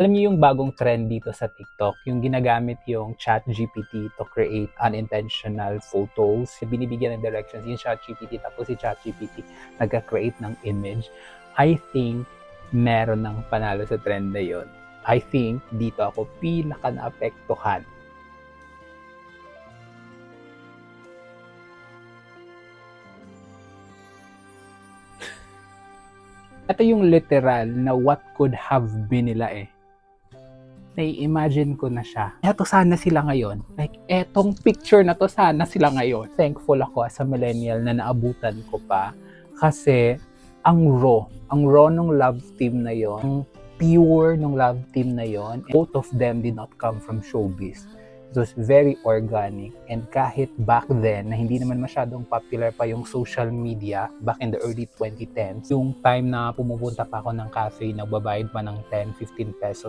Alam niyo yung bagong trend dito sa TikTok, yung ginagamit yung ChatGPT to create unintentional photos. Binibigyan ng directions yung ChatGPT, tapos si ChatGPT nagka-create ng image. I think meron ng panalo sa trend na yun. I think dito ako pinaka naapektuhan. Ito yung literal na what could have been nila eh. Nai-imagine ko na siya. Eto sana sila ngayon. Like, etong picture na to sana sila ngayon. Thankful ako as a millennial na naabutan ko pa. Kasi, ang raw nung love team na yon, ang pure nung love team na yon, both of them did not come from showbiz. It was very organic, and kahit back then na hindi naman masyadong popular pa yung social media back in the early 2010s, yung time na pumupunta pa ako ng cafe, nagbabayad pa ng 10, 15 pesos